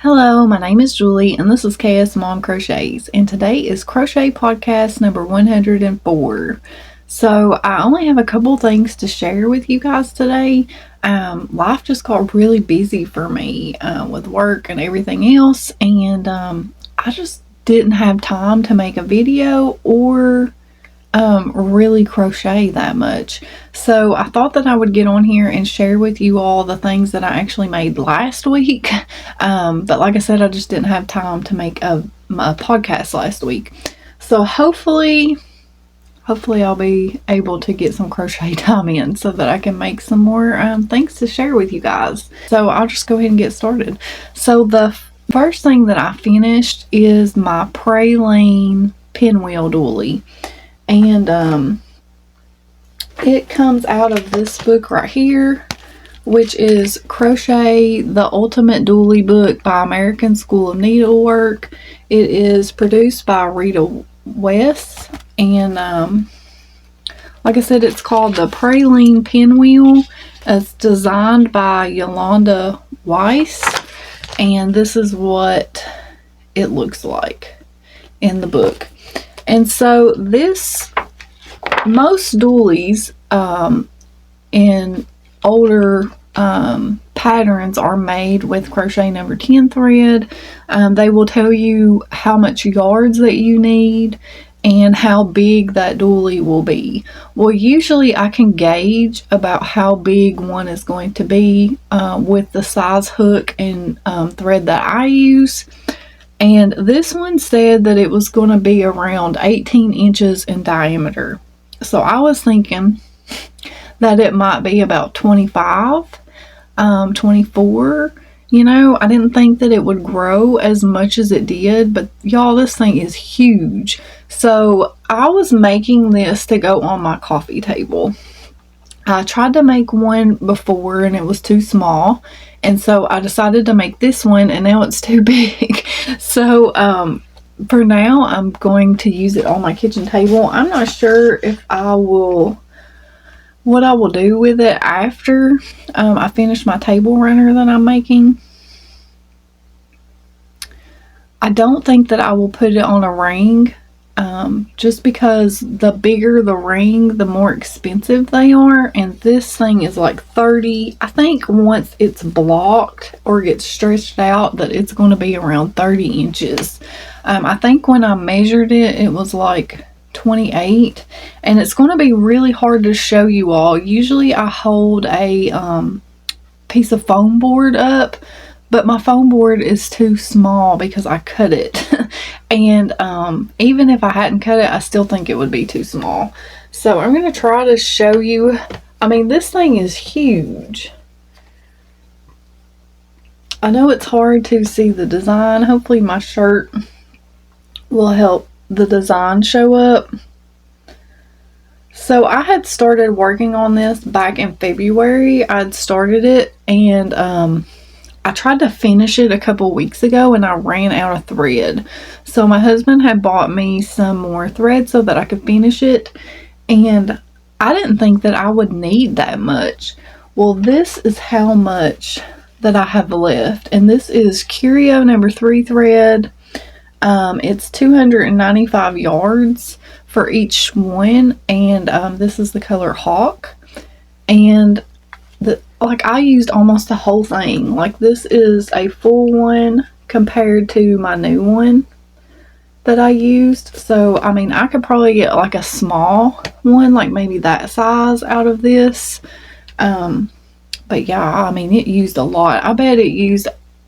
Hello, my name is Julie and this is KS Mom Crochets, and today is Crochet Podcast number 104. So I only have a couple things to share with you guys today. Life just got really busy for me with work and everything else, and I just didn't have time to make a video or really crochet that much. So I thought that I would get on here and share with you all the things that I actually made last week. But like I said, I just didn't have time to make a podcast last week. So hopefully I'll be able to get some crochet time in so that I can make some more things to share with you guys. So I'll just go ahead and get started. So the first thing that I finished is my Praline pinwheel doily. And it comes out of this book right here, which is Crochet, the Ultimate Doily Book by American School of Needlework. It is produced by Rita West, and like I said, it's called the Praline Pinwheel. It's designed by Yolanda Weiss, and this is what it looks like in the book. And so most doilies in older patterns are made with crochet number 10 thread. They will tell you how much yards that you need and how big that doily will be. Well, usually I can gauge about how big one is going to be with the size hook and thread that I use. And this one said that it was going to be around 18 inches in diameter. So I was thinking that it might be about 25, 24. You know, I didn't think that it would grow as much as it did, but y'all, this thing is huge. So I was making this to go on my coffee table. I tried to make one before and it was too small. And so I decided to make this one, and now it's too big. So for now, I'm going to use it on my kitchen table. I'm not sure if what I will do with it after I finish my table runner that I'm making. I don't think that I will put it on a ring. Just because the bigger the ring, the more expensive they are, and this thing is like 30. I think once it's blocked or gets stretched out that it's going to be around 30 inches. I think when I measured it, it was like 28, and it's going to be really hard to show you all. Usually I hold a piece of foam board up, but my foam board is too small because I cut it. And even if I hadn't cut it, I still think it would be too small. So I'm going to try to show you. I mean, this thing is huge. I know it's hard to see the design. Hopefully my shirt will help the design show up. So I had started working on this back in February. I'd started it, and I tried to finish it a couple weeks ago and I ran out of thread. So my husband had bought me some more thread so that I could finish it, and I didn't think that I would need that much. Well, this is how much that I have left, and this is Curio number 3 thread. It's 295 yards for each one, and this is the color Hawk, and I used almost the whole thing. Like, this is a full one compared to my new one that I used. So, I mean, I could probably get like a small one, like maybe that size out of this. But yeah, I mean, it used a lot. I bet it used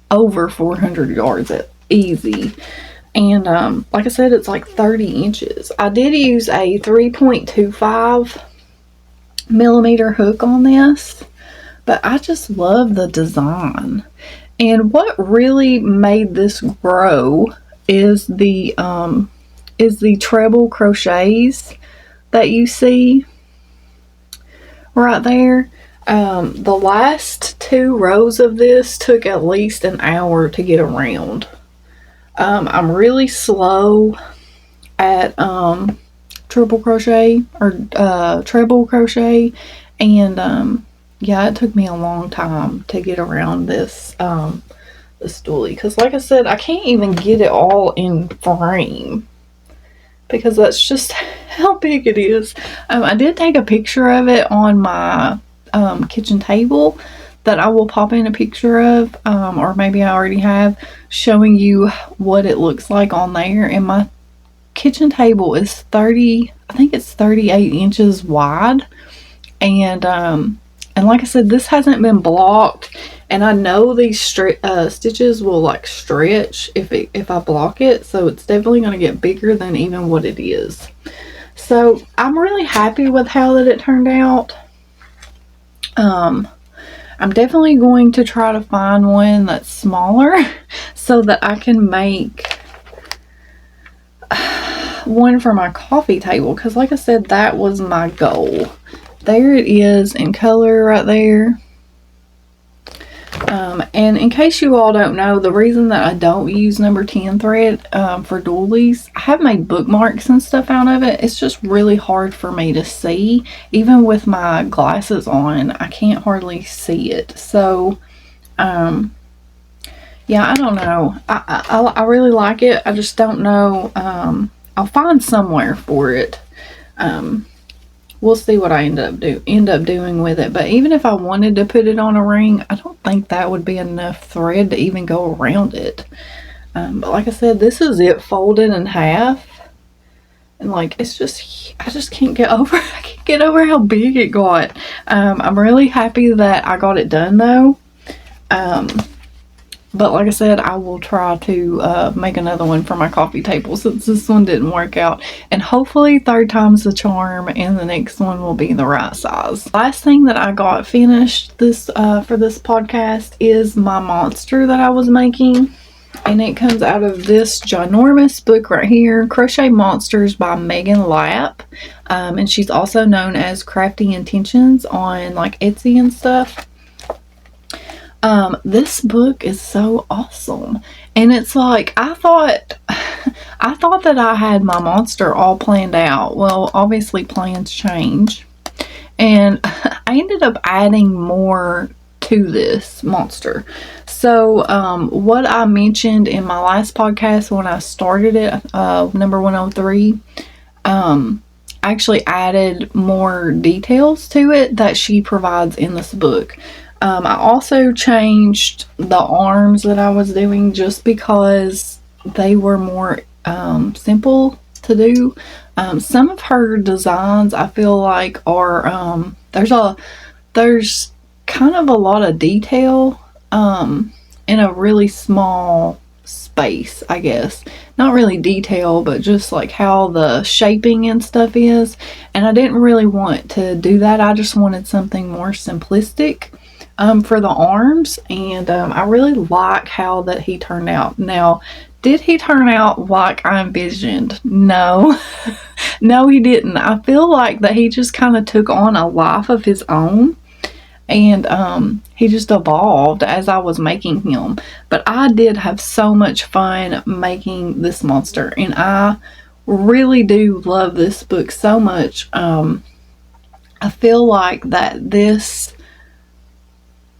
over 400 yards easy. And like I said, it's like 30 inches. I did use a 3.25 millimeter hook on this. But I just love the design. And what really made this grow is the treble crochets that you see right there. The last 2 rows of this took at least an hour to get around. I'm really slow at triple crochet or treble crochet, and yeah, it took me a long time to get around this this doily, because like I said, I can't even get it all in frame because that's just how big it is. I did take a picture of it on my kitchen table that I will pop in a picture of, or maybe I already have, showing you what it looks like on there. And my kitchen table is I think it's 38 inches wide, and like I said, this hasn't been blocked, and I know these stitches will like stretch if I block it, so it's definitely going to get bigger than even what it is. So I'm really happy with how that it turned out. I'm definitely going to try to find one that's smaller so that I can make one for my coffee table, because like I said, that was my goal. There it is in color right there. And in case you all don't know, the reason that I don't use number 10 thread for doilies, I have made bookmarks and stuff out of it. It's just really hard for me to see. Even with my glasses on, I can't hardly see it. So, yeah, I don't know. I really like it. I just don't know. I'll find somewhere for it. We'll see what I end up doing with it. But even if I wanted to put it on a ring, I don't think that would be enough thread to even go around it. But like I said, this is it folded in half, and like I just can't get over how big it got. I'm really happy that I got it done though. But like I said, I will try to make another one for my coffee table since this one didn't work out. And hopefully third time's the charm and the next one will be the right size. Last thing that I got finished for this podcast is my monster that I was making. And it comes out of this ginormous book right here, Crochet Monsters by Megan Lapp. And she's also known as Crafty Intentions on like Etsy and stuff. This book is so awesome, and it's like I thought that I had my monster all planned out. Well, obviously plans change, and I ended up adding more to this monster. So what I mentioned in my last podcast when I started it, number 103, I actually added more details to it that she provides in this book. I also changed the arms that I was doing just because they were more simple to do. Some of her designs I feel like are there's kind of a lot of detail in a really small space, I guess. Not really detail, but just like how the shaping and stuff is. And I didn't really want to do that. I just wanted something more simplistic for the arms, and I really like how that he turned out. Now, did he turn out like I envisioned? No. No, he didn't. I feel like that he just kind of took on a life of his own, and he just evolved as I was making him. But I did have so much fun making this monster, and I really do love this book so much. I feel like that this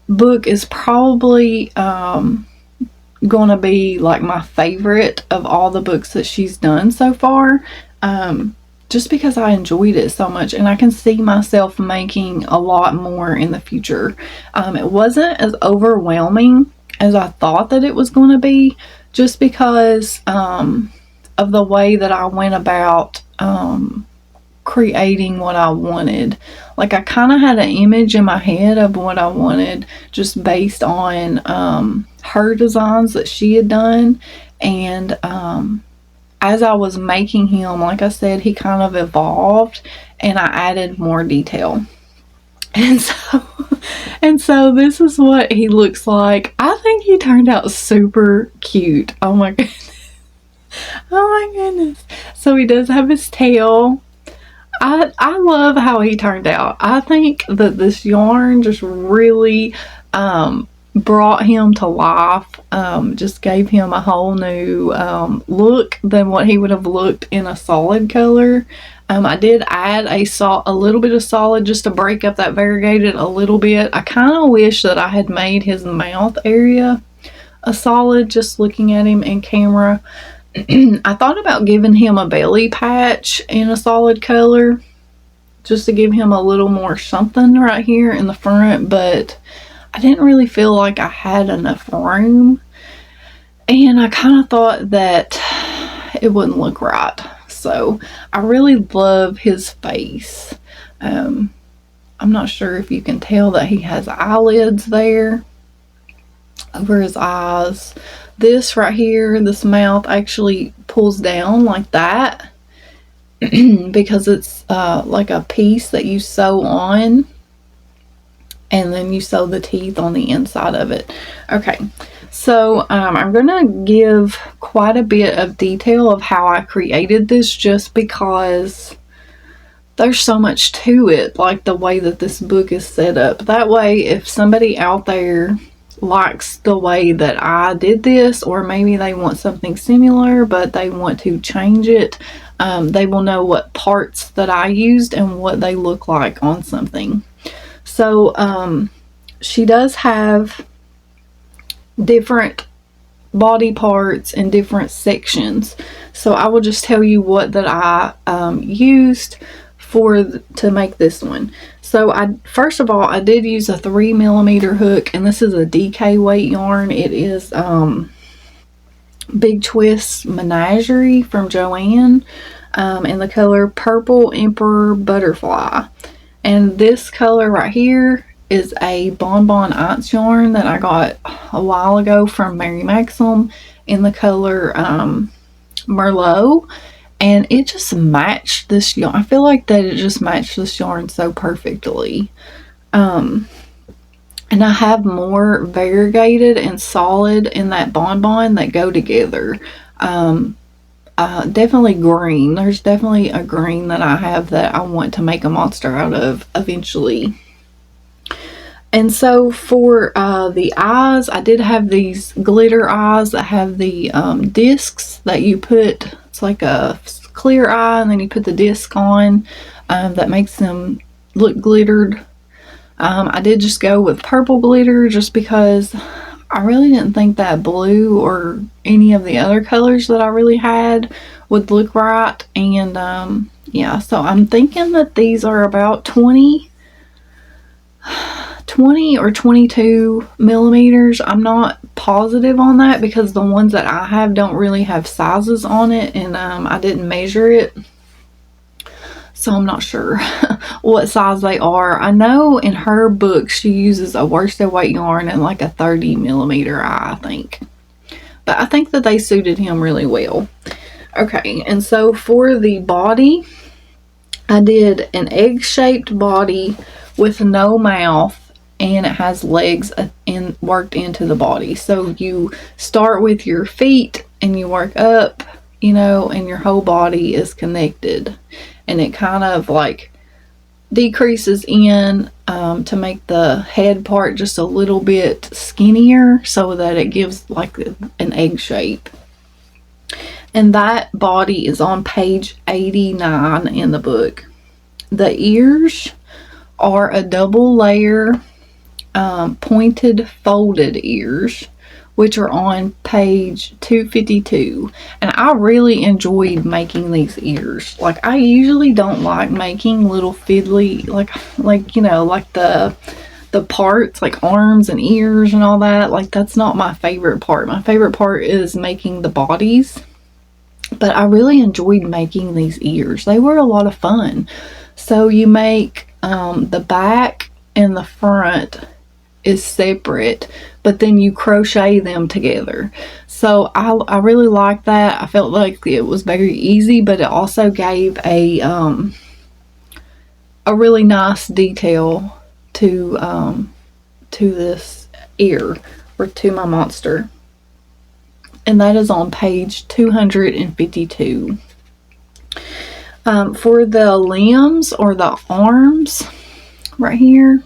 book is probably gonna be like my favorite of all the books that she's done so far, just because I enjoyed it so much, and I can see myself making a lot more in the future. It wasn't as overwhelming as I thought that it was going to be, just because of the way that I went about creating what I wanted. Like I kind of had an image in my head of what I wanted just based on her designs that she had done, and as I was making him, like I said, he kind of evolved and I added more detail. And so this is what he looks like. I think he turned out super cute. Oh my goodness. Oh my goodness. So he does have his tail. I love how he turned out. I think that this yarn just really brought him to life, just gave him a whole new look than what he would have looked in a solid color. I did add a little bit of solid just to break up that variegated a little bit. I kind of wish that I had made his mouth area a solid just looking at him in camera. I thought about giving him a belly patch in a solid color just to give him a little more something right here in the front, but I didn't really feel like I had enough room, and I kind of thought that it wouldn't look right. So I really love his face. I'm not sure if you can tell that he has eyelids there over his eyes. This right here, this mouth actually pulls down like that because it's like a piece that you sew on, and then you sew the teeth on the inside of it. Okay, so I'm gonna give quite a bit of detail of how I created this, just because there's so much to it, like the way that this book is set up. That way, if somebody out there likes the way that I did this, or maybe they want something similar but they want to change it, they will know what parts that I used and what they look like on something. So she does have different body parts and different sections, so I will just tell you what that I used to make this one. So first of all, I did use a 3mm hook, and this is a DK weight yarn. It is Big Twist Menagerie from Joann, in the color Purple Emperor Butterfly. And this color right here is a Bonbon Ants yarn that I got a while ago from Mary Maxim in the color Merlot. And it just matched this yarn. I feel like that it just matched this yarn so perfectly. And I have more variegated and solid in that Bonbon that go together. Definitely green. There's definitely a green that I have that I want to make a monster out of eventually. And so for the eyes, I did have these glitter eyes that have the discs that you put. It's like a clear eye, and then you put the disc on that makes them look glittered. I did just go with purple glitter just because I really didn't think that blue or any of the other colors that I really had would look right. And yeah, so I'm thinking that these are about 20 or 22 millimeters. I'm not positive on that because the ones that I have don't really have sizes on it, and I didn't measure it, so I'm not sure what size they are. I know in her book she uses a worsted weight yarn and like a 30 millimeter eye, I think, but I think that they suited him really well. Okay, and so for the body, I did an egg-shaped body with no mouth, and it has legs worked into the body. So you start with your feet and you work up, you know, and your whole body is connected, and it kind of like decreases in to make the head part just a little bit skinnier so that it gives like an egg shape. And that body is on page 89 in the book. The ears are a double layer pointed folded ears, which are on page 252. And I really enjoyed making these ears. Like, I usually don't like making little fiddly, like you know, like the parts, like arms and ears and all that. Like, that's not my favorite part. My favorite part is making the bodies. But I really enjoyed making these ears. They were a lot of fun. So you make the back and the front is separate, but then you crochet them together. So I really liked that. I felt like it was very easy, but it also gave a really nice detail to this ear, or to my monster. And that is on page 252. For the limbs or the arms right here,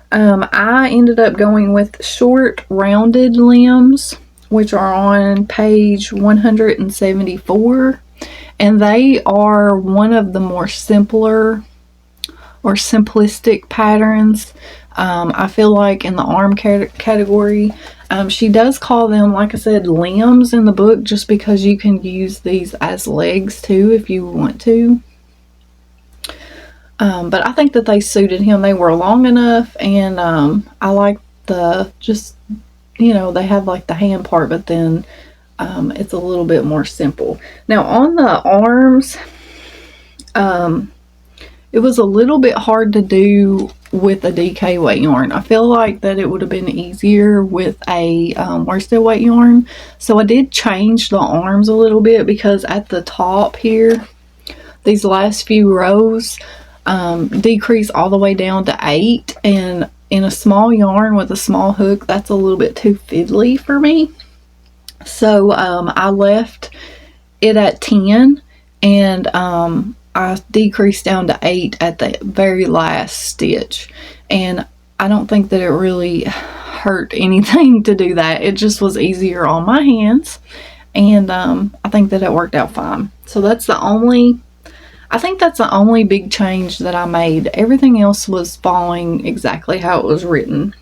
I ended up going with short rounded limbs, which are on page 174, and they are one of the more simpler or simplistic patterns. I feel like in the arm category, she does call them, like I said, limbs in the book, just because you can use these as legs too if you want to. But I think that they suited him. They were long enough, and I like the, just, you know, they have like the hand part, but then it's a little bit more simple. Now on the arms, it was a little bit hard to do with a DK weight yarn. I feel like that it would have been easier with a worsted weight yarn. So I did change the arms a little bit, because at the top here, these last few rows decrease all the way down to 8, and in a small yarn with a small hook, that's a little bit too fiddly for me. So I left it at 10, and I decreased down to 8 at the very last stitch, and I don't think that it really hurt anything to do that. It just was easier on my hands, and I think that it worked out fine. So I think that's the only big change that I made. Everything else was following exactly how it was written.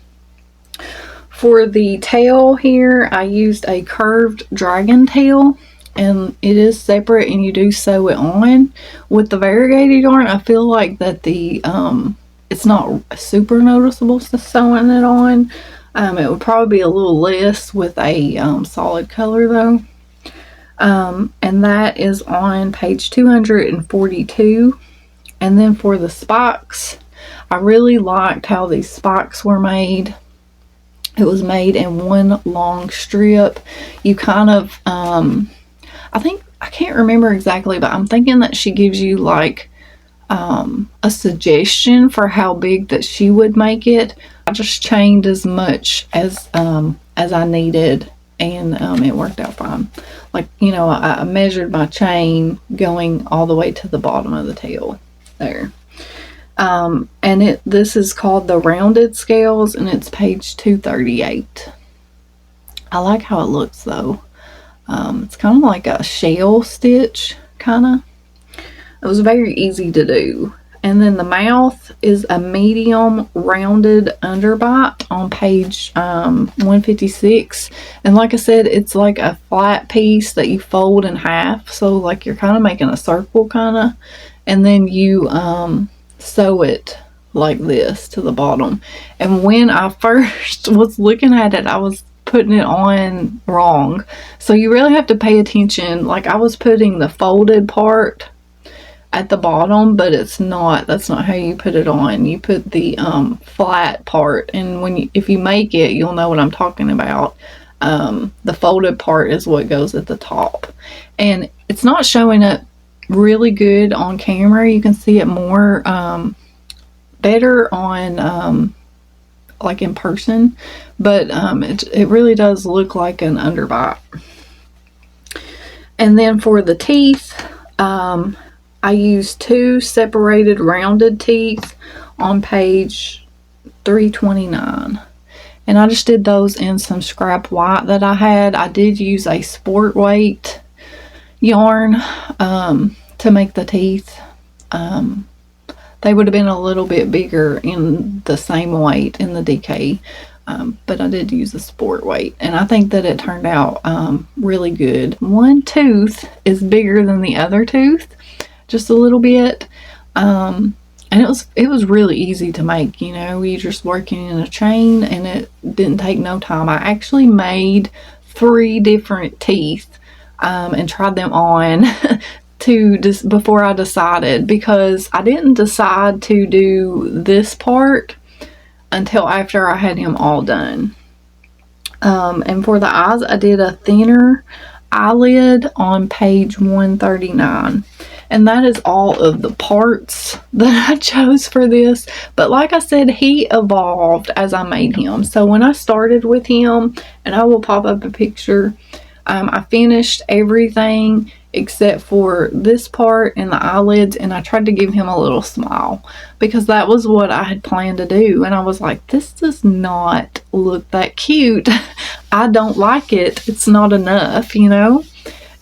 For the tail here, I used a curved dragon tail, and it is separate, and you do sew it on. With the variegated yarn, I feel like that the it's not super noticeable sewing it on. It would probably be a little less with a solid color though. And that is on page 242. And then for the spikes, I really liked how these spikes were made. It was made in one long strip. You kind of I can't remember exactly, but I'm thinking that she gives you like a suggestion for how big that she would make it. I just chained as much as I needed, and it worked out fine. Like, you know, I measured my chain going all the way to the bottom of the tail there. And this is called the rounded scales, and it's page 238. I like how it looks though. It's kind of like a shell stitch, kind of. It was very easy to do. And then the mouth is a medium rounded underbite on page 156. And like I said, it's like a flat piece that you fold in half. So like you're kind of making a circle, kind of. And then you sew it like this to the bottom. And when I first was looking at it, I was putting it on wrong. So you really have to pay attention. Like I was putting the folded part at the bottom, but that's not how you put it on. You put the flat part, and if you make it, you'll know what I'm talking about. The folded part is what goes at the top, and it's not showing up really good on camera. You can see it more better on like in person, but it really does look like an underbite. And then for the teeth, I used 2 separated rounded teeth on page 329. And I just did those in some scrap white that I had. I did use a sport weight yarn to make the teeth. They would have been a little bit bigger in the same weight in the DK. But I did use a sport weight, and I think that it turned out really good. One tooth is bigger than the other tooth, just a little bit, and it was really easy to make. You know, you're just working in a chain, and it didn't take no time. I actually made 3 different teeth and tried them on before I decided, because I didn't decide to do this part until after I had him all done. And for the eyes, I did a thinner eyelid on page 139. And that is all of the parts that I chose for this. But like I said, he evolved as I made him. So when I started with him, and I will pop up a picture, I finished everything except for this part and the eyelids, and I tried to give him a little smile because that was what I had planned to do. And I was like, this does not look that cute. I don't like it. It's not enough, you know?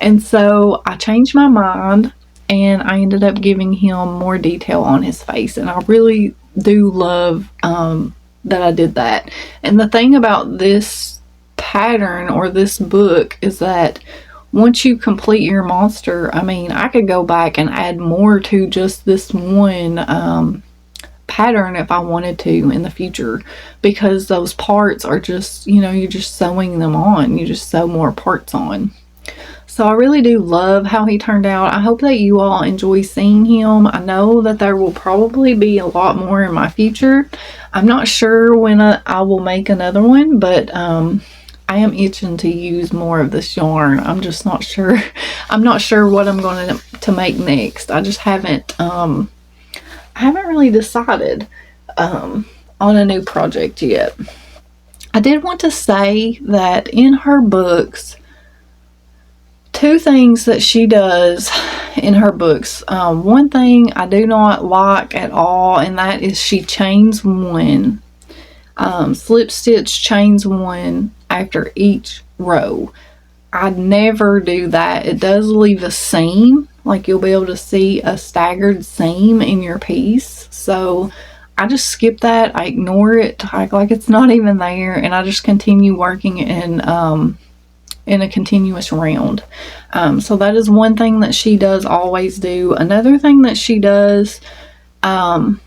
And so I changed my mind, and I ended up giving him more detail on his face. And I really do love that I did that. And the thing about this pattern or this book is that once you complete your monster, I mean, I could go back and add more to just this one pattern if I wanted to in the future, because those parts are just, you know, you're just sewing them on. You just sew more parts on. So I really do love how he turned out. I hope that you all enjoy seeing him. I know that there will probably be a lot more in my future. I'm not sure when I will make another one, but I am itching to use more of this yarn. I'm just not sure. I'm not sure what I'm going to make next. I just haven't I haven't really decided on a new project yet. I did want to say that in her books, two things that she does in her books. One thing I do not like at all, and that is she chains one. Slip stitch chains one after each row. I never do that. It does leave a seam, like you'll be able to see a staggered seam in your piece. So I just skip that. I ignore it, act like it's not even there, and I just continue working in a continuous round. So that is one thing that she does always do. Another thing that she does, and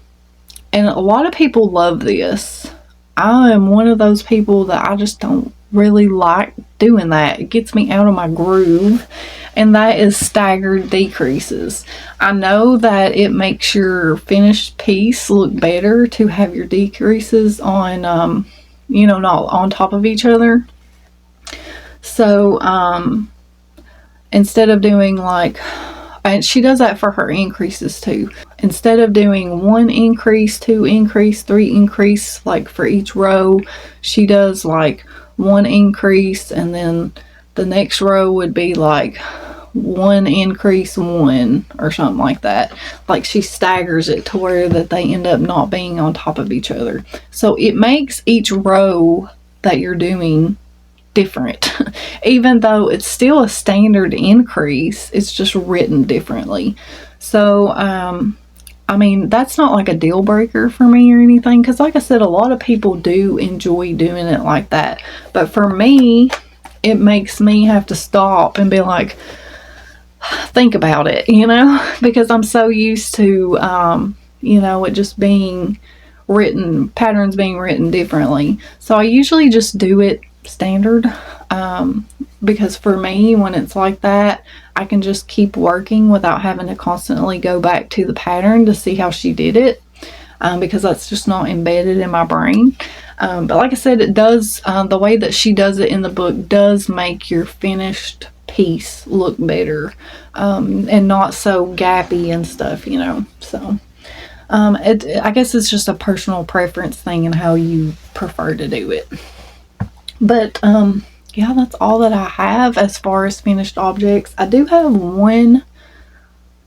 a lot of people love this. I am one of those people that I just don't really like doing that. It gets me out of my groove, and that is staggered decreases. I know that it makes your finished piece look better to have your decreases on, you know, not on top of each other. So instead of doing like, and she does that for her increases too. Instead of doing 1 increase, 2 increase, 3 increase, like for each row, she does like 1 increase, and then the next row would be like 1 increase, 1, or something like that. Like she staggers it to where that they end up not being on top of each other. So it makes each row that you're doing different. Even though it's still a standard increase, it's just written differently. So I mean, that's not like a deal breaker for me or anything, because like I said, a lot of people do enjoy doing it like that. But for me, it makes me have to stop and be like, think about it, you know, because I'm so used to you know, it just being written, patterns being written differently. So I usually just do it standard, because for me, when it's like that, I can just keep working without having to constantly go back to the pattern to see how she did it, because that's just not embedded in my brain. But like I said, it does, the way that she does it in the book does make your finished piece look better, and not so gappy and stuff, you know. So I guess it's just a personal preference thing and how you prefer to do it. But yeah, that's all that I have as far as finished objects. I do have one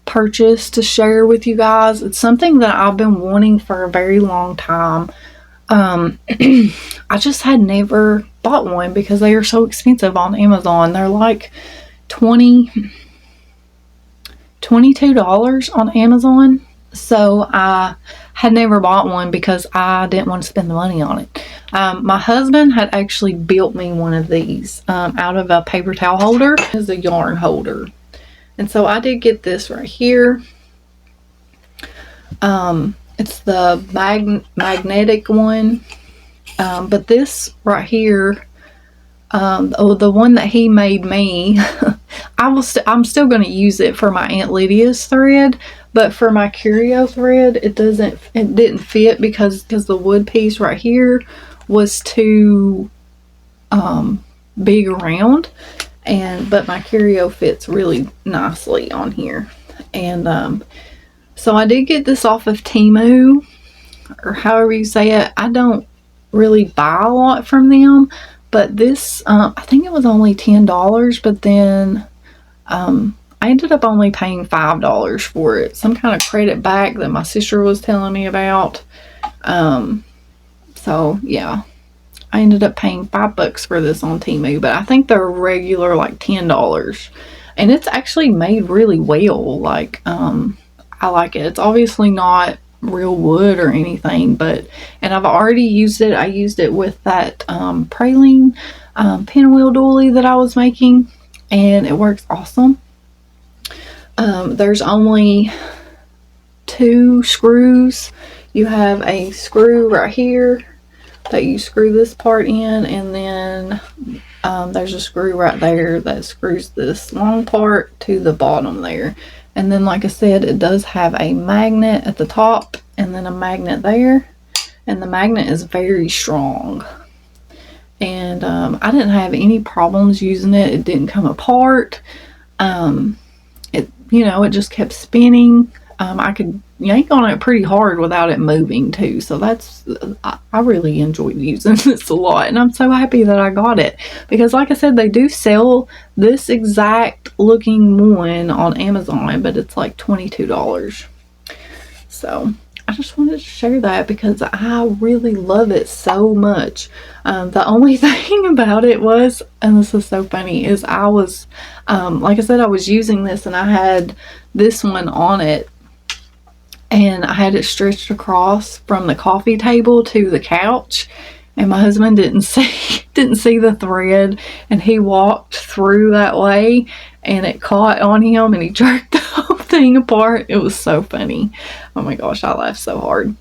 purchase to share with you guys. It's something that I've been wanting for a very long time. I just had never bought one because they are so expensive on Amazon. They're like $22 on Amazon. So I had never bought one because I didn't want to spend the money on it. My husband had actually built me one of these out of a paper towel holder. It's a yarn holder. And so I did get this right here. It's the magnetic one. But this right here, the one that he made me, I'm still going to use it for my Aunt Lydia's thread. But for my curio thread, it didn't fit because the wood piece right here was too big around, but my curio fits really nicely on here. And so I did get this off of Temu, or however you say it. I don't really buy a lot from them, but this I think it was only $10, but then I ended up only paying $5 for it. Some kind of credit back that my sister was telling me about. So yeah, I ended up paying $5 for this on Temu, but I think they're regular like $10. And it's actually made really well. Like, I like it. It's obviously not real wood or anything, and I've already used it. I used it with that Praline pinwheel doily that I was making, and it works awesome. There's only 2 screws. You have a screw right here that you screw this part in, and then there's a screw right there that screws this long part to the bottom there. And then, like I said, it does have a magnet at the top and then a magnet there, and the magnet is very strong. And I didn't have any problems using it. It didn't come apart. It just kept spinning. I could yank on it pretty hard without it moving too. So I really enjoyed using this a lot, and I'm so happy that I got it, because like I said, they do sell this exact looking one on Amazon, but it's like $22. So I just wanted to share that because I really love it so much. The only thing about it was, and this is so funny, is I was, like I said, I was using this and I had this one on it, and I had it stretched across from the coffee table to the couch, and my husband didn't see the thread, and he walked through that way and it caught on him and he jerked the whole thing apart. It was so funny. Oh my gosh, I laughed so hard.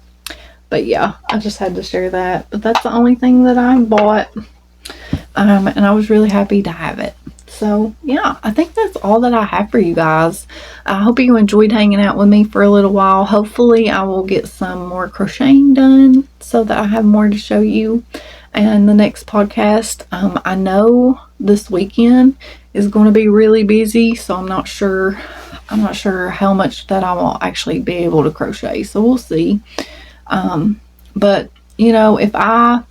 But yeah, I just had to share that. But that's the only thing that I bought, and I was really happy to have it. So yeah, I think that's all that I have for you guys. I hope you enjoyed hanging out with me for a little while. Hopefully I will get some more crocheting done so that I have more to show you in the next podcast. I know this weekend is going to be really busy, so I'm not sure how much that I will actually be able to crochet, so we'll see. But if I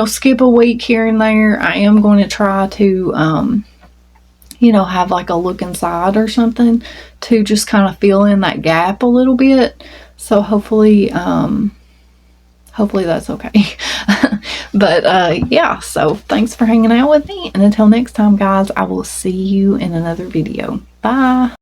skip a week here and there, I am going to try to have like a look inside or something to just kind of fill in that gap a little bit. So hopefully that's okay. But yeah, so thanks for hanging out with me, and until next time guys, I will see you in another video. Bye.